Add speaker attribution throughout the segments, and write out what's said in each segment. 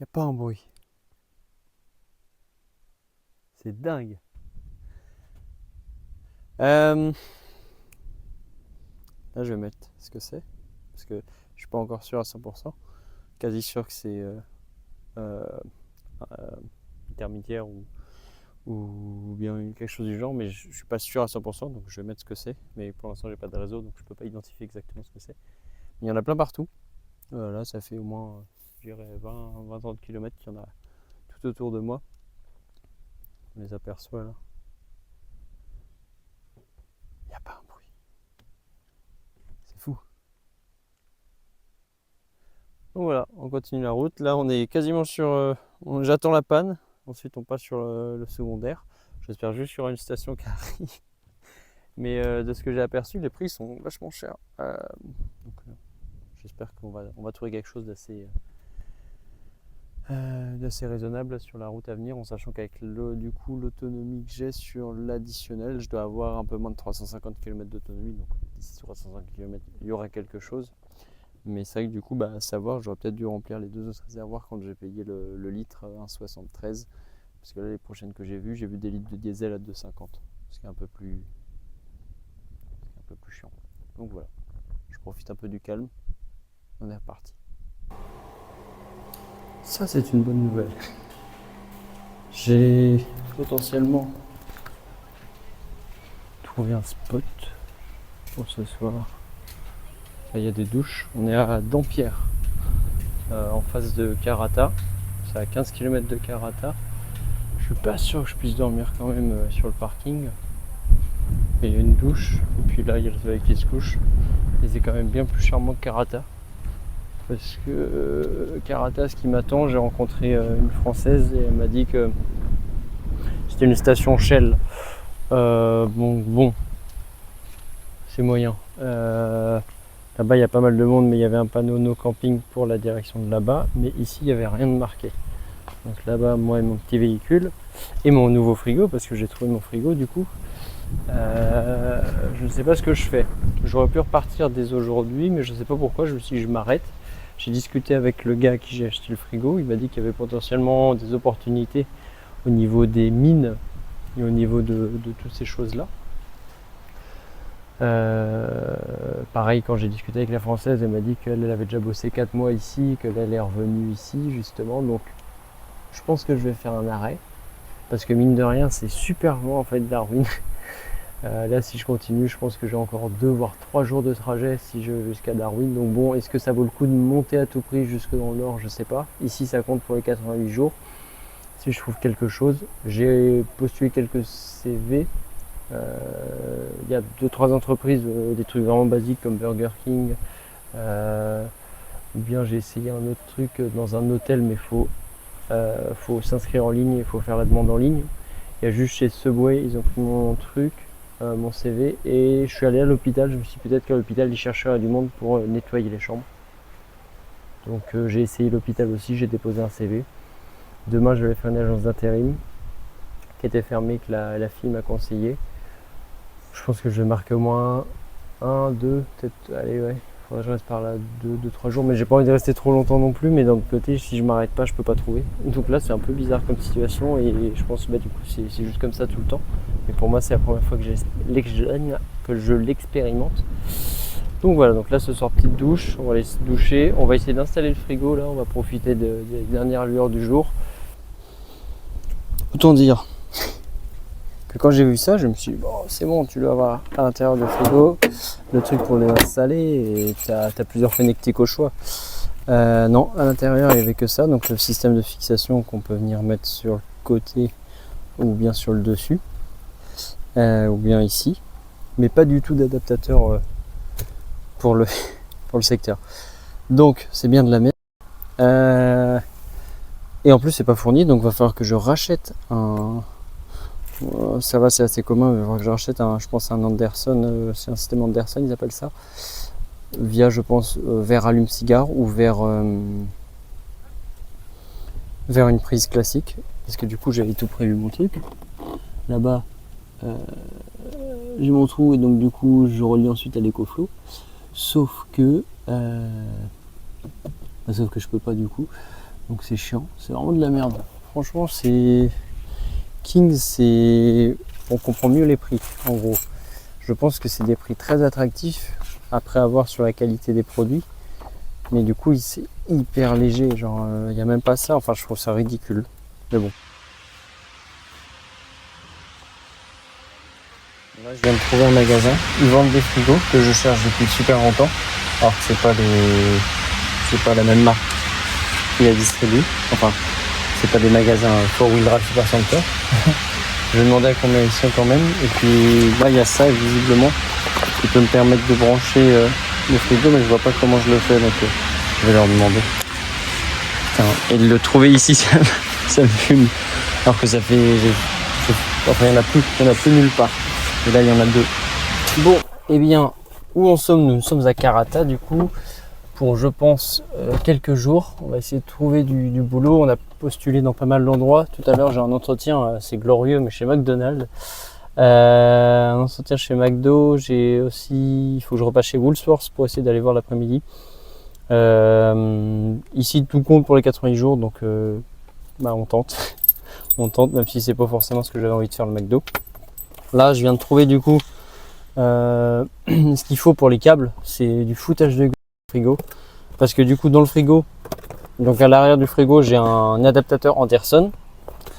Speaker 1: a pas un bruit. C'est dingue. Là, je vais mettre ce que c'est. Parce que je suis pas encore sûr à 100%. Quasi sûr que c'est euh, euh, intermédiaire ou bien quelque chose du genre, mais je suis pas sûr à 100%, donc je vais mettre ce que c'est. Mais pour l'instant, j'ai pas de réseau, donc je peux pas identifier exactement ce que c'est. Mais il y en a plein partout. Là, ça fait au moins, je dirais, 20-30 km qu'il y en a tout autour de moi. On les aperçoit là. Il n'y a pas un bruit. C'est fou. Donc voilà, on continue la route. Là, on est quasiment sur. J'attends la panne. Ensuite, on passe sur le secondaire. J'espère juste sur une station qui arrive. Mais de ce que j'ai aperçu, les prix sont vachement chers. Donc, j'espère qu'on va trouver quelque chose d'assez raisonnable sur la route à venir, en sachant qu'avec du coup l'autonomie que j'ai sur l'additionnel, je dois avoir un peu moins de 350 km d'autonomie. Donc d'ici 350 km, il y aura quelque chose. Mais c'est vrai que du coup, à savoir, j'aurais peut-être dû remplir les deux autres réservoirs quand j'ai payé le litre 1,73. Parce que là, les prochaines que j'ai vu des litres de diesel à 2,50. Ce qui est un peu plus chiant. Donc voilà, je profite un peu du calme. On est reparti. Ça, c'est une bonne nouvelle. J'ai potentiellement trouvé un spot pour ce soir. Là, il y a des douches. On est à Dampierre, en face de Karata. C'est à 15 km de Karata. Je suis pas sûr que je puisse dormir quand même sur le parking. Il y a une douche, et puis là il y a le soleil qui se couche. Et c'est quand même bien plus charmant que Karata. Parce que Karata, ce qui m'attend, j'ai rencontré une Française et elle m'a dit que c'était une station Shell. Bon, c'est moyen. Là-bas il y a pas mal de monde, mais il y avait un panneau no camping pour la direction de là-bas. Mais ici il n'y avait rien de marqué. Donc là-bas, moi et mon petit véhicule et mon nouveau frigo, parce que j'ai trouvé mon frigo du coup. Je ne sais pas ce que je fais. J'aurais pu repartir dès aujourd'hui, mais je ne sais pas pourquoi. Je me suis dit, je m'arrête. J'ai discuté avec le gars à qui j'ai acheté le frigo. Il m'a dit qu'il y avait potentiellement des opportunités au niveau des mines et au niveau de toutes ces choses-là. Pareil, quand j'ai discuté avec la Française, elle m'a dit qu'elle avait déjà bossé 4 mois ici, qu'elle est revenue ici justement. Donc je pense que je vais faire un arrêt. Parce que mine de rien, c'est super loin en fait Darwin. Là, si je continue, je pense que j'ai encore 2 voire 3 jours de trajet si je vais jusqu'à Darwin. Donc bon, est-ce que ça vaut le coup de monter à tout prix jusque dans le nord? Je sais pas. Ici, ça compte pour les 88 jours. Si je trouve quelque chose, j'ai postulé quelques CV. Il y a 2-3 entreprises, des trucs vraiment basiques comme Burger King. Ou bien j'ai essayé un autre truc dans un hôtel, mais faut s'inscrire en ligne, il faut faire la demande en ligne. Il y a juste chez Subway, ils ont pris mon truc, mon CV, et je suis allé à l'hôpital. Je me suis dit peut-être qu'à l'hôpital ils chercheraient du monde pour nettoyer les chambres. Donc j'ai essayé l'hôpital aussi, j'ai déposé un CV. Demain je vais faire une agence d'intérim qui était fermée, que la fille m'a conseillé. Je pense que je vais marquer au moins 2, peut-être, allez ouais, faudrait que je reste par là 2-3 jours, mais j'ai pas envie de rester trop longtemps non plus. Mais d'un autre côté, si je m'arrête pas, je peux pas trouver. Donc là c'est un peu bizarre comme situation, et je pense que du coup c'est juste comme ça tout le temps. Mais pour moi c'est la première fois que je l'expérimente. Donc voilà, donc là ce soir petite douche, on va aller se doucher, on va essayer d'installer le frigo là, on va profiter des dernières lueurs du jour. Autant dire que quand j'ai vu ça, je me suis dit bon c'est bon, tu dois avoir à l'intérieur du frigo le truc pour les installer, et t'as plusieurs fenêtres au choix. Non, à l'intérieur il n'y avait que ça, donc le système de fixation qu'on peut venir mettre sur le côté ou bien sur le dessus, ou bien ici, mais pas du tout d'adaptateur pour le secteur. Donc c'est bien de la merde. Et en plus c'est pas fourni, donc il va falloir que je rachète un. Ça va, c'est assez commun, il va falloir que je rachète je pense un Anderson, c'est un système Anderson ils appellent ça, via je pense vers allume-cigare ou vers une prise classique, parce que du coup j'avais tout prévu mon truc. Là-bas j'ai mon trou, et donc du coup je relie ensuite à l'EcoFlow, sauf que je peux pas du coup. Donc c'est chiant, c'est vraiment de la merde. Franchement, c'est Kings, c'est on comprend mieux les prix en gros. Je pense que c'est des prix très attractifs après avoir sur la qualité des produits. Mais du coup, c'est hyper léger, genre il n'y a même pas ça, enfin je trouve ça ridicule. Mais bon. Là, je viens de trouver un magasin, ils vendent des frigos que je cherche depuis super longtemps. Alors que c'est pas la même marque qui la distribue. Enfin, c'est pas des magasins Four Wheel Drive Super Center. Je me demandais à combien ils sont quand même. Et puis là, il y a ça, visiblement, qui peut me permettre de brancher le frigo, mais je vois pas comment je le fais, donc je vais leur demander. Putain, et de le trouver ici, ça me fume. Alors que ça fait... Enfin, il n'y en a plus nulle part. Et là, il y en a deux. Bon, eh bien, où en sommes-nous? Nous sommes à Karata, du coup, pour, je pense, quelques jours. On va essayer de trouver du boulot. On a postulé dans pas mal d'endroits. Tout à l'heure, j'ai un entretien, c'est glorieux, mais chez McDonald's. Un entretien chez McDo. J'ai aussi... Il faut que je repasse chez Woolworths pour essayer d'aller voir l'après-midi. Ici, tout compte pour les 90 jours, donc on tente. On tente, même si c'est pas forcément ce que j'avais envie de faire le McDo. Là, je viens de trouver du coup ce qu'il faut pour les câbles, c'est du foutage de frigo. Parce que du coup, dans le frigo, donc à l'arrière du frigo, j'ai un adaptateur Anderson,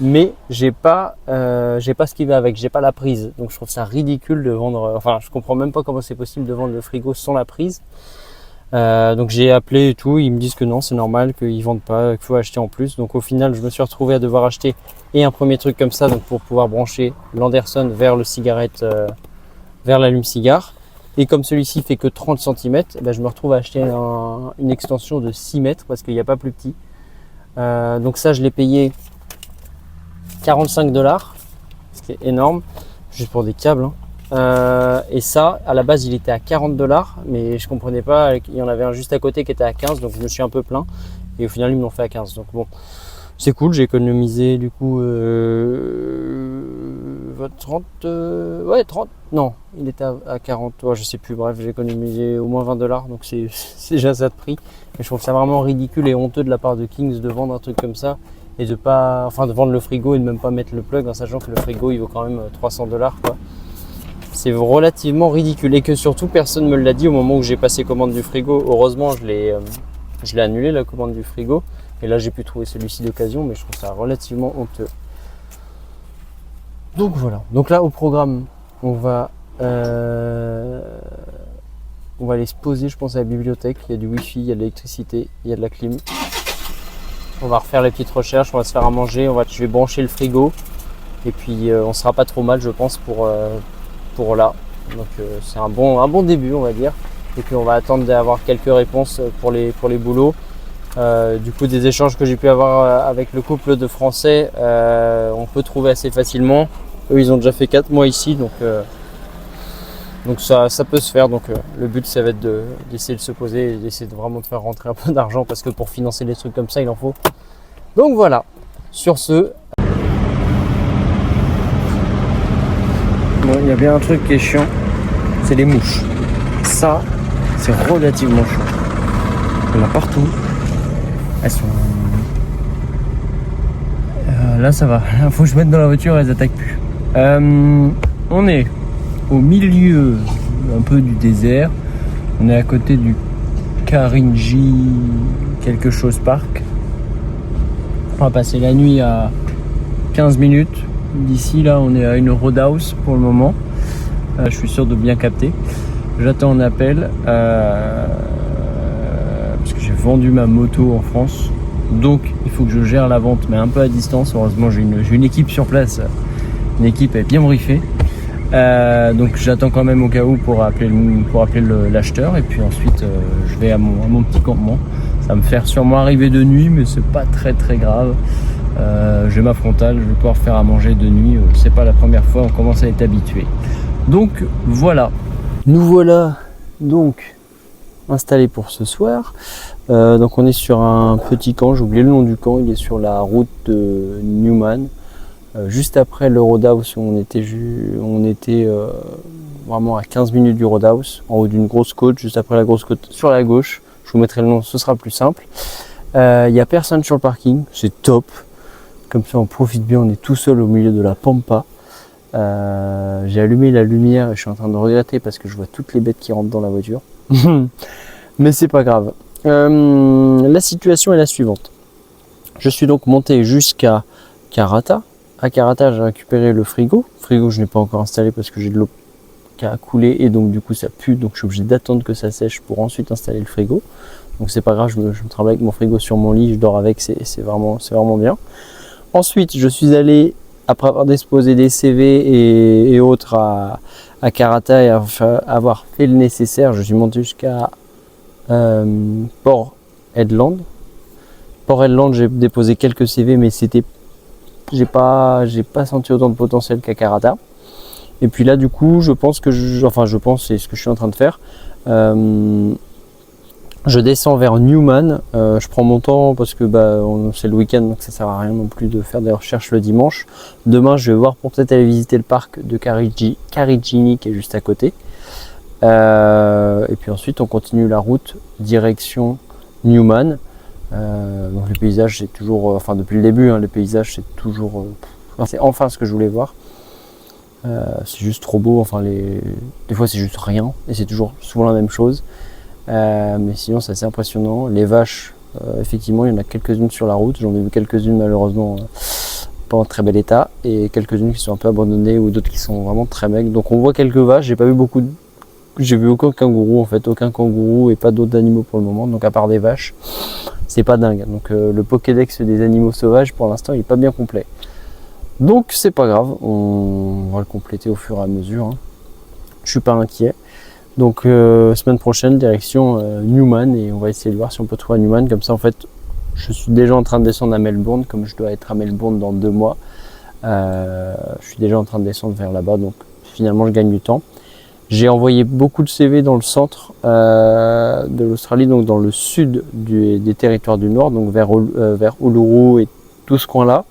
Speaker 1: mais j'ai pas ce qui va avec, j'ai pas la prise. Donc je trouve ça ridicule de vendre. Enfin, je comprends même pas comment c'est possible de vendre le frigo sans la prise. Donc j'ai appelé et tout, ils me disent que non, c'est normal, qu'ils vendent pas, qu'il faut acheter en plus. Donc au final, je me suis retrouvé à devoir acheter et un premier truc comme ça, donc pour pouvoir brancher l'Anderson vers le cigarette, vers l'allume-cigare. Et comme celui-ci fait que 30 cm, je me retrouve à acheter une extension de 6 mètres parce qu'il n'y a pas plus petit. Donc ça, je l'ai payé 45 $, ce qui est énorme, juste pour des câbles. Et ça, à la base, il était à 40 $, mais je comprenais pas. Il y en avait un juste à côté qui était à 15, donc je me suis un peu plaint. Et au final, ils me l'ont fait à 15. Donc bon, c'est cool. J'ai économisé du coup 30. Ouais, 30. Non, il était à 40. Ouais, je sais plus. Bref, j'ai économisé au moins 20 $. Donc c'est déjà ça de prix. Mais je trouve ça vraiment ridicule et honteux de la part de Kings de vendre un truc comme ça et de vendre le frigo et de même pas mettre le plug en sachant que le frigo il vaut quand même 300 $, quoi. C'est relativement ridicule et que surtout personne me l'a dit au moment où j'ai passé commande du frigo. Heureusement, je l'ai annulé la commande du frigo et là j'ai pu trouver celui-ci d'occasion, mais je trouve ça relativement honteux. Donc voilà. Donc là au programme, on va aller se poser, je pense, à la bibliothèque. Il y a du wifi, il y a de l'électricité, il y a de la clim. On va refaire les petites recherches, on va se faire à manger, je vais brancher le frigo et puis on sera pas trop mal, je pense, pour là. Donc c'est un bon début, on va dire. Et puis on va attendre d'avoir quelques réponses pour les boulots. Du coup, des échanges que j'ai pu avoir avec le couple de Français, on peut trouver assez facilement. Eux, ils ont déjà fait 4 mois ici, donc ça peut se faire. Donc le but, ça va être d'essayer de se poser et d'essayer vraiment de faire rentrer un peu d'argent parce que pour financer des trucs comme ça, il en faut. Donc voilà. Sur ce, bon, il y a bien un truc qui est chiant, c'est les mouches. Ça, c'est relativement chiant. Il y en a partout. Elles sont... là, ça va. Il faut que je mette dans la voiture, elles attaquent plus. On est au milieu un peu du désert. On est à côté du Karinji quelque chose park. On va passer la nuit à 15 minutes. D'ici là, on est à une roadhouse pour le moment. Je suis sûr de bien capter. J'attends un appel parce que j'ai vendu ma moto en France. Donc, il faut que je gère la vente, mais un peu à distance. Heureusement, j'ai une équipe sur place. Une équipe est bien briefée. Donc, j'attends quand même au cas où pour appeler l'acheteur. Et puis ensuite, je vais à mon petit campement. Ça va me faire sûrement arriver de nuit, mais c'est pas très très grave. J'ai ma frontale, je vais pouvoir faire à manger de nuit. C'est pas la première fois, on commence à être habitué. Donc voilà. Nous voilà donc installés pour ce soir. Donc on est sur un petit camp, j'ai oublié le nom du camp, il est sur la route de Newman. Juste après le roadhouse où on était vraiment à 15 minutes du roadhouse, en haut d'une grosse côte, juste après la grosse côte sur la gauche. Je vous mettrai le nom, ce sera plus simple. Il n'y a personne sur le parking, c'est top. Comme ça on profite bien, on est tout seul au milieu de la pampa. J'ai allumé la lumière et je suis en train de regretter parce que je vois toutes les bêtes qui rentrent dans la voiture. Mais c'est pas grave. La situation est la suivante. Je suis donc monté jusqu'à Karata. À Karata, j'ai récupéré le frigo. Le frigo, je n'ai pas encore installé parce que j'ai de l'eau qui a coulé et donc du coup ça pue. Donc je suis obligé d'attendre que ça sèche pour ensuite installer le frigo. Donc c'est pas grave, je me travaille avec mon frigo sur mon lit, je dors avec, c'est vraiment bien. Ensuite, je suis allé, après avoir déposé des CV et autres à Karata et avoir fait le nécessaire, je suis monté jusqu'à Port Hedland. Port Hedland, j'ai déposé quelques CV, mais j'ai pas senti autant de potentiel qu'à Karata. Et puis là, du coup, je pense, c'est ce que je suis en train de faire. Je descends vers Newman, je prends mon temps parce que c'est le week-end donc ça sert à rien non plus de faire des recherches le dimanche. Demain je vais voir pour peut-être aller visiter le parc de Carigini qui est juste à côté. Et puis ensuite on continue la route direction Newman. Donc les paysages c'est toujours, depuis le début les paysages c'est toujours, c'est enfin ce que je voulais voir. C'est juste trop beau, des fois c'est juste rien et c'est toujours souvent la même chose. Mais sinon c'est assez impressionnant. Les vaches, effectivement il y en a quelques-unes sur la route, j'en ai vu quelques-unes malheureusement pas en très bel état et quelques-unes qui sont un peu abandonnées ou d'autres qui sont vraiment très maigres. Donc on voit quelques vaches, j'ai vu aucun kangourou en fait, aucun kangourou et pas d'autres animaux pour le moment, donc à part des vaches, c'est pas dingue. Donc le Pokédex des animaux sauvages pour l'instant il est pas bien complet. Donc c'est pas grave, on va le compléter au fur et à mesure. Je suis pas inquiet. Donc semaine prochaine direction Newman et on va essayer de voir si on peut trouver Newman. Comme ça en fait je suis déjà en train de descendre à Melbourne, comme je dois être à Melbourne dans 2 mois. Je suis déjà en train de descendre vers là-bas, donc finalement je gagne du temps. J'ai envoyé beaucoup de CV dans le centre de l'Australie, donc dans le sud des territoires du Nord, donc vers Uluru et tout ce coin-là.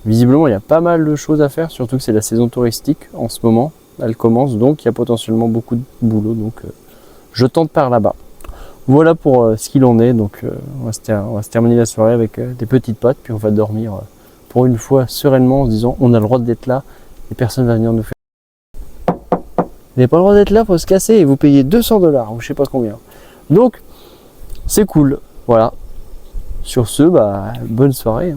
Speaker 1: Visiblement il y a pas mal de choses à faire, surtout que c'est la saison touristique en ce moment. Elle commence, donc il y a potentiellement beaucoup de boulot, donc je tente par là-bas. Voilà pour ce qu'il en est, donc on va se terminer la soirée avec des petites pâtes, puis on va dormir pour une fois sereinement en se disant on a le droit d'être là et personne ne va venir nous faire. Vous n'avez pas le droit d'être là, faut se casser et vous payez 200 $ ou je sais pas combien. Donc c'est cool, voilà. Sur ce, bonne soirée.